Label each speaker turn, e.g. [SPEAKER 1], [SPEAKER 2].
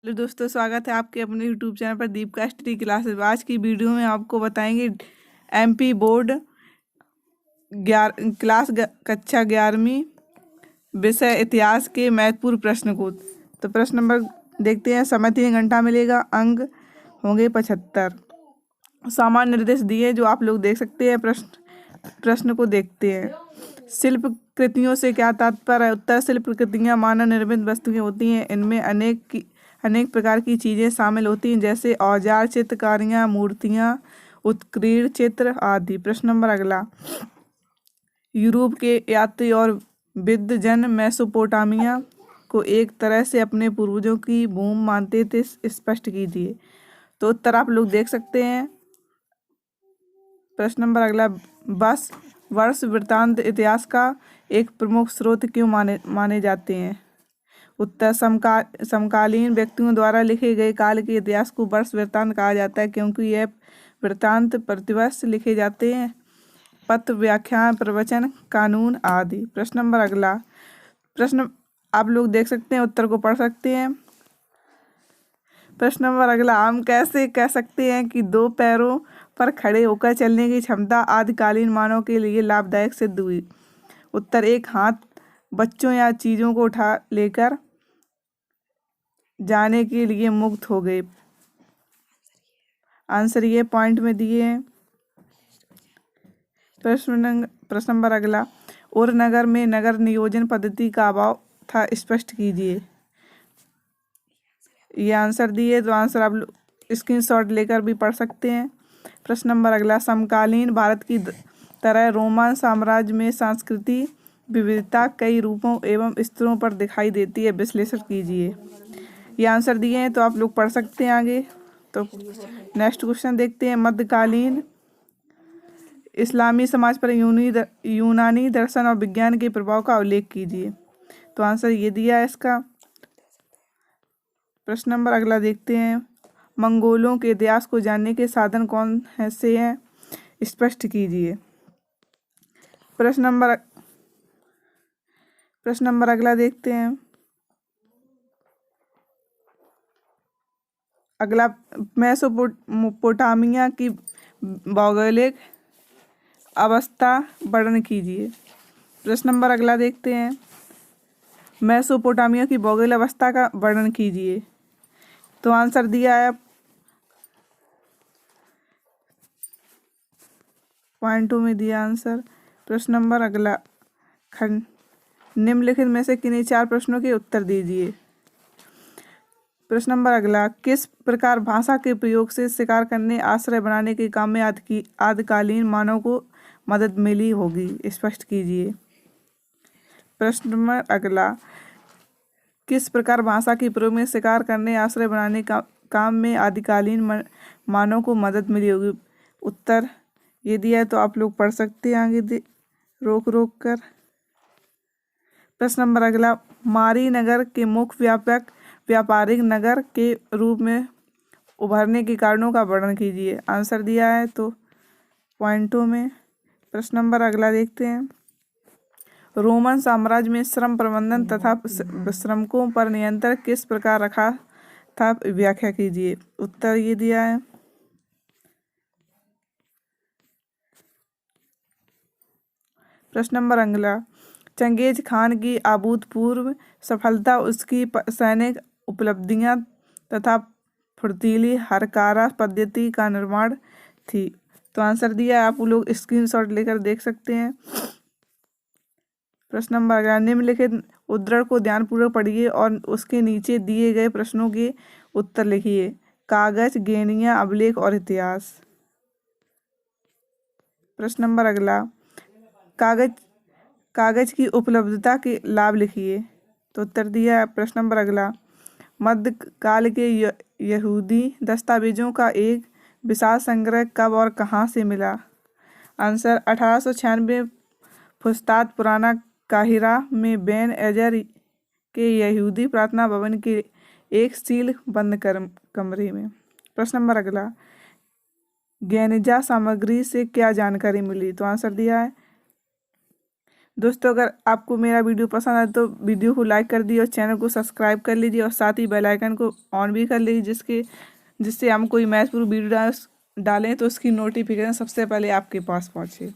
[SPEAKER 1] Hello दोस्तों, स्वागत है आपके अपने यूट्यूब चैनल पर दीपिका स्टडी क्लासेस। आज की वीडियो में आपको बताएंगे एमपी बोर्ड कक्षा 11वीं विषय इतिहास के महत्वपूर्ण प्रश्न को। तो प्रश्न नंबर देखते हैं। समय 3 घंटा मिलेगा, अंक होंगे 75। सामान्य निर्देश दिए जो आप लोग देख सकते हैं। प्रश्न को देखते हैं। शिल्प कृतियों से क्या तात्पर्य है? उत्तर, शिल्प कृतियाँ मानव निर्मित वस्तुएं होती हैं। इनमें अनेक प्रकार की चीज़ें शामिल होती हैं, जैसे औजार, चित्रकारियाँ, मूर्तियाँ, उत्कीर्ण चित्र आदि। प्रश्न नंबर अगला। यूरोप के यात्री और विद्ध जन मेसोपोटामिया को एक तरह से अपने पूर्वजों की भूमि मानते थे, स्पष्ट कीजिए। तो उत्तर आप लोग देख सकते हैं। प्रश्न नंबर अगला। बस वर्ष वृत्तांत इतिहास का एक प्रमुख स्रोत क्यों माने जाते हैं? उत्तर, समकालीन व्यक्तियों द्वारा लिखे गए काल के इतिहास को वर्ष वृत्तांत कहा जाता है, क्योंकि यह वृत्तांत प्रतिवर्ष लिखे जाते हैं। पत्र, व्याख्यान, प्रवचन, कानून आदि। प्रश्न नंबर अगला। प्रश्न आप लोग देख सकते हैं, उत्तर को पढ़ सकते हैं। प्रश्न नंबर अगला। हम कैसे कह सकते हैं कि दो पैरों पर खड़े होकर चलने की क्षमता आदिकालीन मानव के लिए लाभदायक सिद्ध हुई? उत्तर, एक हाथ बच्चों या चीज़ों को उठा लेकर जाने के लिए मुक्त हो गए। आंसर ये पॉइंट में दिए हैं। प्रश्न नंबर अगला। और नगर में नगर नियोजन पद्धति का अभाव था, स्पष्ट कीजिए। ये आंसर दिए, तो आंसर आप स्क्रीनशॉट लेकर भी पढ़ सकते हैं। प्रश्न नंबर अगला। समकालीन भारत की तरह रोमन साम्राज्य में सांस्कृतिक विविधता कई रूपों एवं स्तरों पर दिखाई देती है, विश्लेषण कीजिए। ये आंसर दिए हैं, तो आप लोग पढ़ सकते हैं आगे। तो नेक्स्ट क्वेश्चन देखते हैं। मध्यकालीन इस्लामी समाज पर यूनानी दर्शन और विज्ञान के प्रभाव का उल्लेख कीजिए। तो आंसर ये दिया है इसका। प्रश्न नंबर अगला देखते हैं। मंगोलों के इतिहास को जानने के साधन कौन से हैं, स्पष्ट कीजिए। प्रश्न नंबर अगला देखते हैं। अगला, मेसोपोटामिया की भौगोलिक अवस्था वर्णन कीजिए। प्रश्न नंबर अगला देखते हैं। मेसोपोटामिया की भौगोलिक अवस्था का वर्णन कीजिए। तो आंसर दिया है पॉइंट 2 में दिया आंसर। प्रश्न नंबर अगला। खंड निम्नलिखित में से किन्हीं 4 प्रश्नों के उत्तर दीजिए। प्रश्न नंबर अगला। किस प्रकार भाषा के प्रयोग से शिकार करने, आश्रय बनाने के काम में आदिकालीन मानव को मदद मिली होगी, स्पष्ट कीजिए। प्रश्न नंबर अगला। किस प्रकार भाषा के प्रयोग में शिकार करने, आश्रय बनाने का काम में आदिकालीन मानव को मदद मिली होगी? उत्तर ये दिया है, तो आप लोग पढ़ सकते हैं आगे रोक कर। प्रश्न नंबर अगला। मारी नगर के मुख्य व्यापारिक नगर के रूप में उभरने के कारणों का वर्णन कीजिए। आंसर दिया है, तो पॉइंटों में। प्रश्न नंबर अगला देखते हैं। रोमन साम्राज्य में श्रम प्रबंधन तथा श्रमिकों पर नियंत्रण किस प्रकार रखा था, व्याख्या कीजिए। उत्तर ये दिया है। प्रश्न नंबर अगला। चंगेज खान की अभूतपूर्व सफलता उसकी सैनिक उपलब्धियां तथा फुर्तीली हरकारा पद्धति का निर्माण थी। तो आंसर दिया है, आप लोग स्क्रीनशॉट लेकर देख सकते हैं। प्रश्न नंबर अगला। निम्नलिखित उद्धरण को ध्यानपूर्वक पढ़िए और उसके नीचे दिए गए प्रश्नों के उत्तर लिखिए। कागज, गेनियां, अभिलेख और इतिहास। प्रश्न नंबर अगला। कागज की उपलब्धता के लाभ लिखिए। तो उत्तर दिया है। प्रश्न नंबर अगला। मध्यकाल के यहूदी दस्तावेजों का एक विशाल संग्रह कब और कहाँ से मिला? आंसर 1896 फुस्ताद पुराना काहिरा में बेन एजर के यहूदी प्रार्थना भवन के एक सील बंद कमरे में। प्रश्न नंबर अगला। गेनिजा सामग्री से क्या जानकारी मिली? तो आंसर दिया है। दोस्तों अगर आपको मेरा वीडियो पसंद आए तो वीडियो को लाइक कर दीजिए और चैनल को सब्सक्राइब कर लीजिए और साथ ही बेल आइकन को ऑन भी कर लीजिए जिससे हम कोई मैथपूर्ण वीडियो डालें तो उसकी नोटिफिकेशन सबसे पहले आपके पास पहुँचे।